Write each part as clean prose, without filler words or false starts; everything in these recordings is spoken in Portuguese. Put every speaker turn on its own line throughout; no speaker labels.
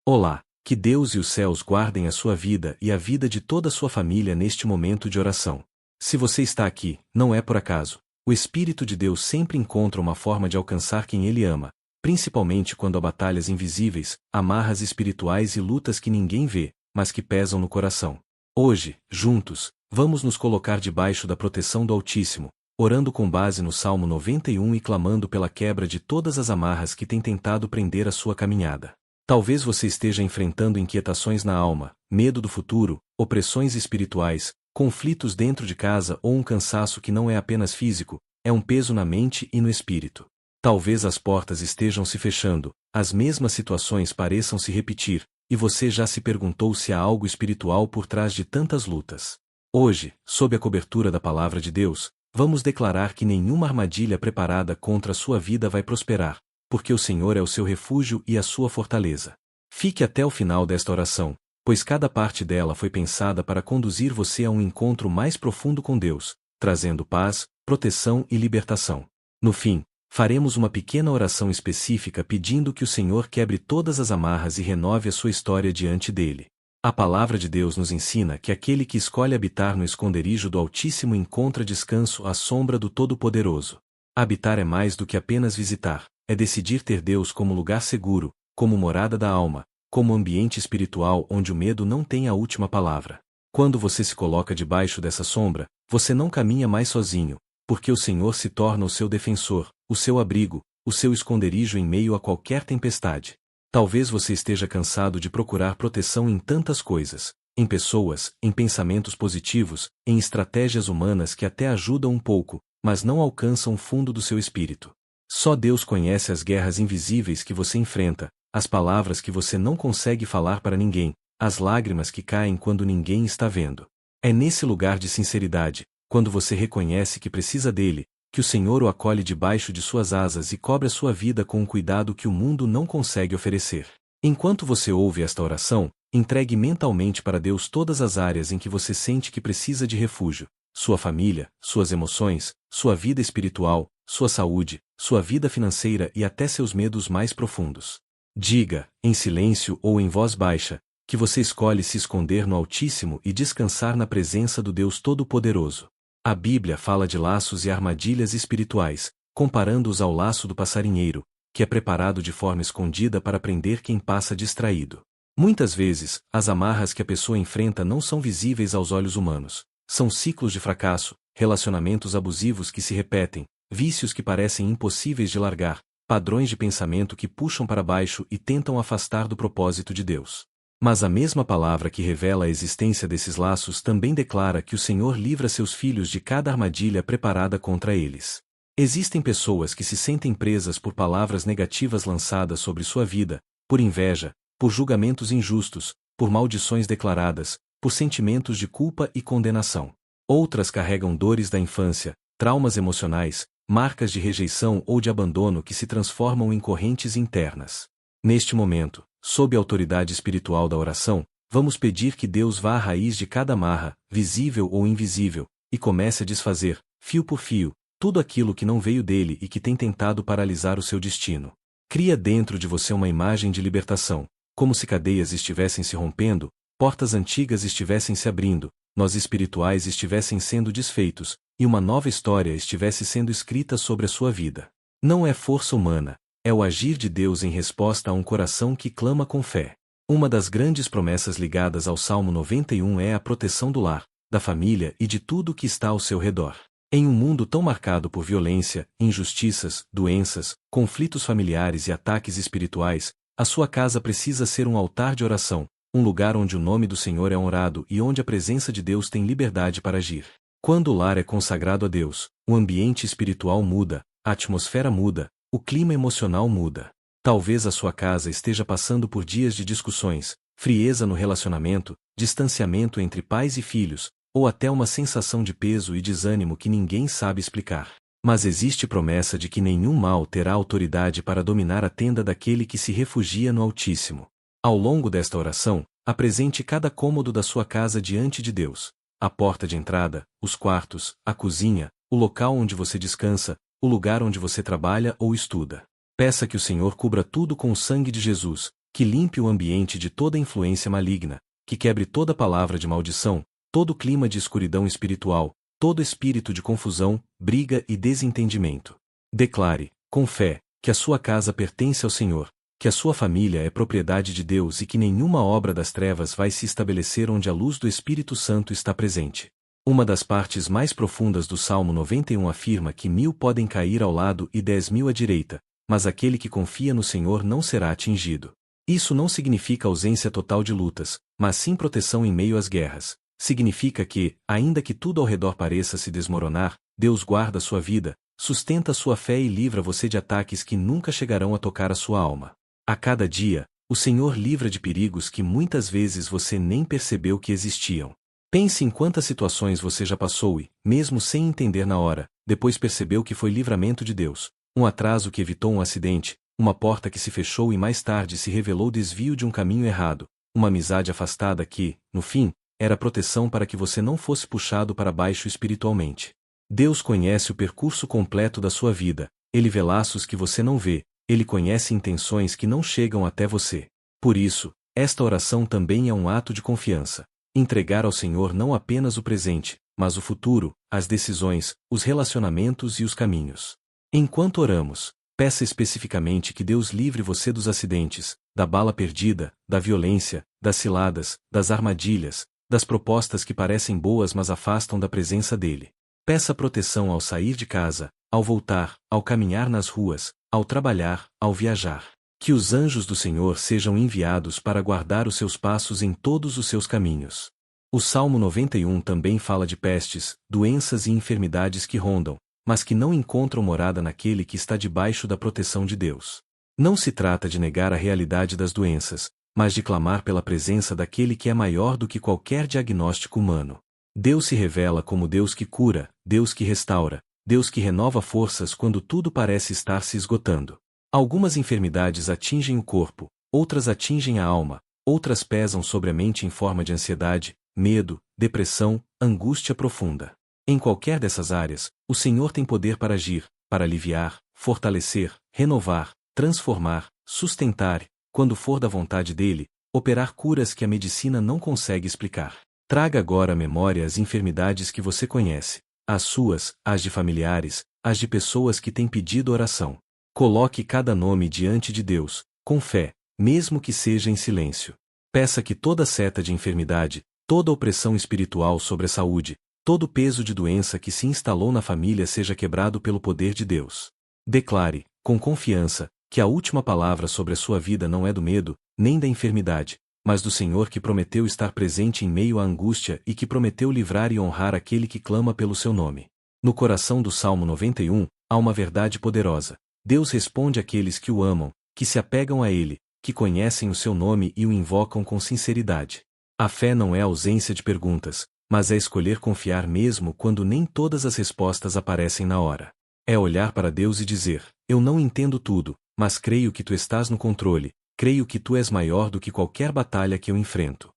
Olá, que Deus e os céus guardem a sua vida e a vida de toda a sua família neste momento de oração. Se você está aqui, não é por acaso. O Espírito de Deus sempre encontra uma forma de alcançar quem Ele ama, principalmente quando há batalhas invisíveis, amarras espirituais e lutas que ninguém vê, mas que pesam no coração. Hoje, juntos, vamos nos colocar debaixo da proteção do Altíssimo, orando com base no Salmo 91 e clamando pela quebra de todas as amarras que têm tentado prender a sua caminhada. Talvez você esteja enfrentando inquietações na alma, medo do futuro, opressões espirituais, conflitos dentro de casa ou um cansaço que não é apenas físico, é um peso na mente e no espírito. Talvez as portas estejam se fechando, as mesmas situações pareçam se repetir, e você já se perguntou se há algo espiritual por trás de tantas lutas. Hoje, sob a cobertura da Palavra de Deus, vamos declarar que nenhuma armadilha preparada contra a sua vida vai prosperar, porque o Senhor é o seu refúgio e a sua fortaleza. Fique até o final desta oração, pois cada parte dela foi pensada para conduzir você a um encontro mais profundo com Deus, trazendo paz, proteção e libertação. No fim, faremos uma pequena oração específica pedindo que o Senhor quebre todas as amarras e renove a sua história diante dele. A palavra de Deus nos ensina que aquele que escolhe habitar no esconderijo do Altíssimo encontra descanso à sombra do Todo-Poderoso. Habitar é mais do que apenas visitar. É decidir ter Deus como lugar seguro, como morada da alma, como ambiente espiritual onde o medo não tem a última palavra. Quando você se coloca debaixo dessa sombra, você não caminha mais sozinho, porque o Senhor se torna o seu defensor, o seu abrigo, o seu esconderijo em meio a qualquer tempestade. Talvez você esteja cansado de procurar proteção em tantas coisas, em pessoas, em pensamentos positivos, em estratégias humanas que até ajudam um pouco, mas não alcançam o fundo do seu espírito. Só Deus conhece as guerras invisíveis que você enfrenta, as palavras que você não consegue falar para ninguém, as lágrimas que caem quando ninguém está vendo. É nesse lugar de sinceridade, quando você reconhece que precisa dele, que o Senhor o acolhe debaixo de suas asas e cobre a sua vida com um cuidado que o mundo não consegue oferecer. Enquanto você ouve esta oração, entregue mentalmente para Deus todas as áreas em que você sente que precisa de refúgio: sua família, suas emoções, sua vida espiritual, sua saúde, sua vida financeira e até seus medos mais profundos. Diga, em silêncio ou em voz baixa, que você escolhe se esconder no Altíssimo e descansar na presença do Deus Todo-Poderoso. A Bíblia fala de laços e armadilhas espirituais, comparando-os ao laço do passarinheiro, que é preparado de forma escondida para prender quem passa distraído. Muitas vezes, as amarras que a pessoa enfrenta não são visíveis aos olhos humanos. São ciclos de fracasso, relacionamentos abusivos que se repetem, vícios que parecem impossíveis de largar, padrões de pensamento que puxam para baixo e tentam afastar do propósito de Deus. Mas a mesma palavra que revela a existência desses laços também declara que o Senhor livra seus filhos de cada armadilha preparada contra eles. Existem pessoas que se sentem presas por palavras negativas lançadas sobre sua vida, por inveja, por julgamentos injustos, por maldições declaradas, por sentimentos de culpa e condenação. Outras carregam dores da infância, traumas emocionais, marcas de rejeição ou de abandono que se transformam em correntes internas. Neste momento, sob a autoridade espiritual da oração, vamos pedir que Deus vá à raiz de cada amarra, visível ou invisível, e comece a desfazer, fio por fio, tudo aquilo que não veio dele e que tem tentado paralisar o seu destino. Cria dentro de você uma imagem de libertação, como se cadeias estivessem se rompendo, portas antigas estivessem se abrindo, nós espirituais estivessem sendo desfeitos, e uma nova história estivesse sendo escrita sobre a sua vida. Não é força humana, é o agir de Deus em resposta a um coração que clama com fé. Uma das grandes promessas ligadas ao Salmo 91 é a proteção do lar, da família e de tudo o que está ao seu redor. Em um mundo tão marcado por violência, injustiças, doenças, conflitos familiares e ataques espirituais, a sua casa precisa ser um altar de oração, um lugar onde o nome do Senhor é honrado e onde a presença de Deus tem liberdade para agir. Quando o lar é consagrado a Deus, o ambiente espiritual muda, a atmosfera muda, o clima emocional muda. Talvez a sua casa esteja passando por dias de discussões, frieza no relacionamento, distanciamento entre pais e filhos, ou até uma sensação de peso e desânimo que ninguém sabe explicar. Mas existe promessa de que nenhum mal terá autoridade para dominar a tenda daquele que se refugia no Altíssimo. Ao longo desta oração, apresente cada cômodo da sua casa diante de Deus. A porta de entrada, os quartos, a cozinha, o local onde você descansa, o lugar onde você trabalha ou estuda. Peça que o Senhor cubra tudo com o sangue de Jesus, que limpe o ambiente de toda influência maligna, que quebre toda palavra de maldição, todo clima de escuridão espiritual, todo espírito de confusão, briga e desentendimento. Declare, com fé, que a sua casa pertence ao Senhor, que a sua família é propriedade de Deus e que nenhuma obra das trevas vai se estabelecer onde a luz do Espírito Santo está presente. Uma das partes mais profundas do Salmo 91 afirma que 1000 podem cair ao lado e 10.000 à direita, mas aquele que confia no Senhor não será atingido. Isso não significa ausência total de lutas, mas sim proteção em meio às guerras. Significa que, ainda que tudo ao redor pareça se desmoronar, Deus guarda sua vida, sustenta sua fé e livra você de ataques que nunca chegarão a tocar a sua alma. A cada dia, o Senhor livra de perigos que muitas vezes você nem percebeu que existiam. Pense em quantas situações você já passou e, mesmo sem entender na hora, depois percebeu que foi livramento de Deus. Um atraso que evitou um acidente, uma porta que se fechou e mais tarde se revelou desvio de um caminho errado, uma amizade afastada que, no fim, era proteção para que você não fosse puxado para baixo espiritualmente. Deus conhece o percurso completo da sua vida, Ele vê laços que você não vê, Ele conhece intenções que não chegam até você. Por isso, esta oração também é um ato de confiança. Entregar ao Senhor não apenas o presente, mas o futuro, as decisões, os relacionamentos e os caminhos. Enquanto oramos, peça especificamente que Deus livre você dos acidentes, da bala perdida, da violência, das ciladas, das armadilhas, das propostas que parecem boas mas afastam da presença dele. Peça proteção ao sair de casa, ao voltar, ao caminhar nas ruas, ao trabalhar, ao viajar. Que os anjos do Senhor sejam enviados para guardar os seus passos em todos os seus caminhos. O Salmo 91 também fala de pestes, doenças e enfermidades que rondam, mas que não encontram morada naquele que está debaixo da proteção de Deus. Não se trata de negar a realidade das doenças, mas de clamar pela presença daquele que é maior do que qualquer diagnóstico humano. Deus se revela como Deus que cura, Deus que restaura, Deus que renova forças quando tudo parece estar se esgotando. Algumas enfermidades atingem o corpo, outras atingem a alma, outras pesam sobre a mente em forma de ansiedade, medo, depressão, angústia profunda. Em qualquer dessas áreas, o Senhor tem poder para agir, para aliviar, fortalecer, renovar, transformar, sustentar, quando for da vontade dele, operar curas que a medicina não consegue explicar. Traga agora à memória as enfermidades que você conhece, as suas, as de familiares, as de pessoas que têm pedido oração. Coloque cada nome diante de Deus, com fé, mesmo que seja em silêncio. Peça que toda seta de enfermidade, toda opressão espiritual sobre a saúde, todo peso de doença que se instalou na família seja quebrado pelo poder de Deus. Declare, com confiança, que a última palavra sobre a sua vida não é do medo, nem da enfermidade, mas do Senhor que prometeu estar presente em meio à angústia e que prometeu livrar e honrar aquele que clama pelo seu nome. No coração do Salmo 91, há uma verdade poderosa. Deus responde àqueles que o amam, que se apegam a Ele, que conhecem o seu nome e o invocam com sinceridade. A fé não é ausência de perguntas, mas é escolher confiar mesmo quando nem todas as respostas aparecem na hora. É olhar para Deus e dizer: eu não entendo tudo, mas creio que Tu estás no controle, creio que Tu és maior do que qualquer batalha que eu enfrento.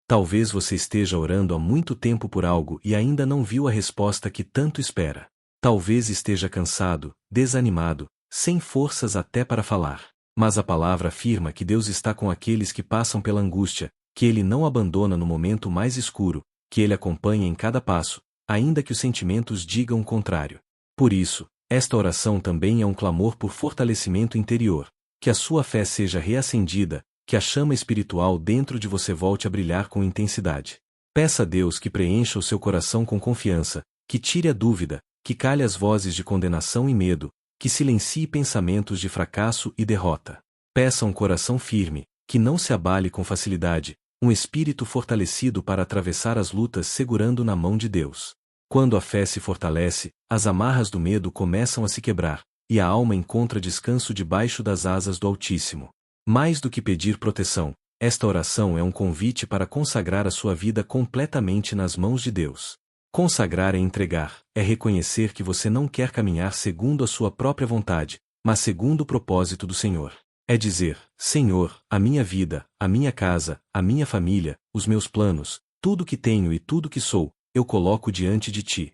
Talvez você esteja orando há muito tempo por algo e ainda não viu a resposta que tanto espera. Talvez esteja cansado, desanimado, sem forças até para falar. Mas a palavra afirma que Deus está com aqueles que passam pela angústia, que Ele não abandona no momento mais escuro, que Ele acompanha em cada passo, ainda que os sentimentos digam o contrário. Por isso, esta oração também é um clamor por fortalecimento interior, que a sua fé seja reacendida, que a chama espiritual dentro de você volte a brilhar com intensidade. Peça a Deus que preencha o seu coração com confiança, que tire a dúvida, que cale as vozes de condenação e medo, que silencie pensamentos de fracasso e derrota. Peça um coração firme, que não se abale com facilidade, um espírito fortalecido para atravessar as lutas segurando na mão de Deus. Quando a fé se fortalece, as amarras do medo começam a se quebrar, e a alma encontra descanso debaixo das asas do Altíssimo. Mais do que pedir proteção, esta oração é um convite para consagrar a sua vida completamente nas mãos de Deus. Consagrar é entregar, é reconhecer que você não quer caminhar segundo a sua própria vontade, mas segundo o propósito do Senhor. É dizer: Senhor, a minha vida, a minha casa, a minha família, os meus planos, tudo que tenho e tudo que sou, eu coloco diante de Ti.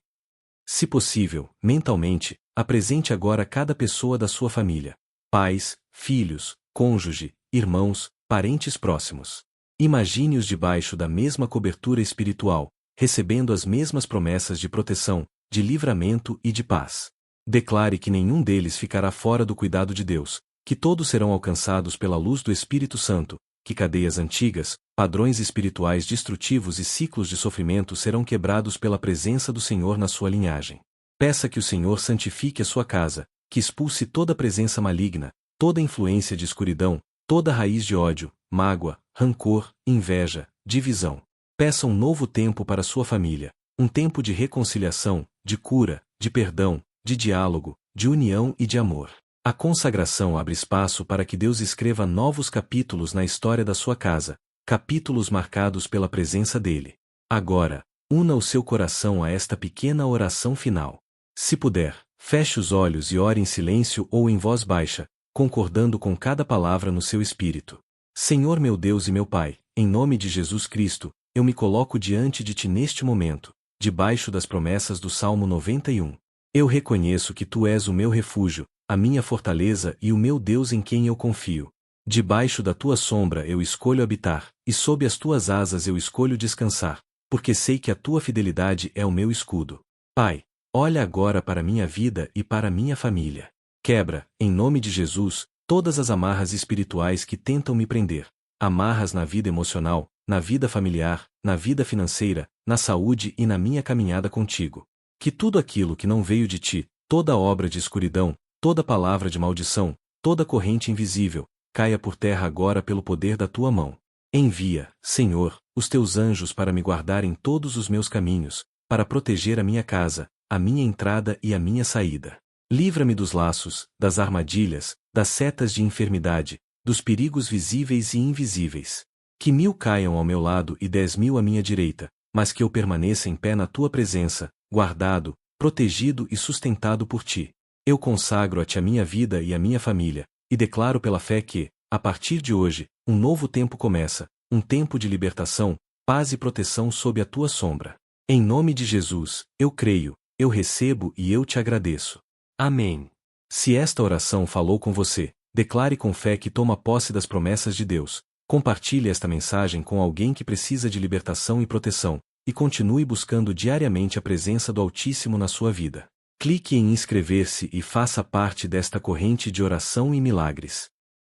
Se possível, mentalmente, apresente agora cada pessoa da sua família: pais, filhos, cônjuge, irmãos, parentes próximos. Imagine-os debaixo da mesma cobertura espiritual, recebendo as mesmas promessas de proteção, de livramento e de paz. Declare que nenhum deles ficará fora do cuidado de Deus, que todos serão alcançados pela luz do Espírito Santo, que cadeias antigas, padrões espirituais destrutivos e ciclos de sofrimento serão quebrados pela presença do Senhor na sua linhagem. Peça que o Senhor santifique a sua casa, que expulse toda presença maligna, toda influência de escuridão, toda raiz de ódio, mágoa, rancor, inveja, divisão. Peça um novo tempo para sua família, um tempo de reconciliação, de cura, de perdão, de diálogo, de união e de amor. A consagração abre espaço para que Deus escreva novos capítulos na história da sua casa, capítulos marcados pela presença dele. Agora, una o seu coração a esta pequena oração final. Se puder, feche os olhos e ore em silêncio ou em voz baixa, concordando com cada palavra no seu espírito. Senhor meu Deus e meu Pai, em nome de Jesus Cristo, eu me coloco diante de Ti neste momento, debaixo das promessas do Salmo 91. Eu reconheço que Tu és o meu refúgio, a minha fortaleza e o meu Deus em quem eu confio. Debaixo da Tua sombra eu escolho habitar, e sob as Tuas asas eu escolho descansar, porque sei que a Tua fidelidade é o meu escudo. Pai, olha agora para minha vida e para minha família. Quebra, em nome de Jesus, todas as amarras espirituais que tentam me prender. Amarras na vida emocional, na vida familiar, na vida financeira, na saúde e na minha caminhada contigo. Que tudo aquilo que não veio de Ti, toda obra de escuridão, toda palavra de maldição, toda corrente invisível, caia por terra agora pelo poder da Tua mão. Envia, Senhor, os Teus anjos para me guardar em todos os meus caminhos, para proteger a minha casa, a minha entrada e a minha saída. Livra-me dos laços, das armadilhas, das setas de enfermidade, dos perigos visíveis e invisíveis. Que 1000 caiam ao meu lado e 10.000 à minha direita, mas que eu permaneça em pé na Tua presença, guardado, protegido e sustentado por Ti. Eu consagro a Ti a minha vida e a minha família, e declaro pela fé que, a partir de hoje, um novo tempo começa, um tempo de libertação, paz e proteção sob a Tua sombra. Em nome de Jesus, eu creio, eu recebo e eu Te agradeço. Amém. Se esta oração falou com você, declare com fé que toma posse das promessas de Deus, compartilhe esta mensagem com alguém que precisa de libertação e proteção, e continue buscando diariamente a presença do Altíssimo na sua vida. Clique em inscrever-se e faça parte desta corrente de oração e milagres.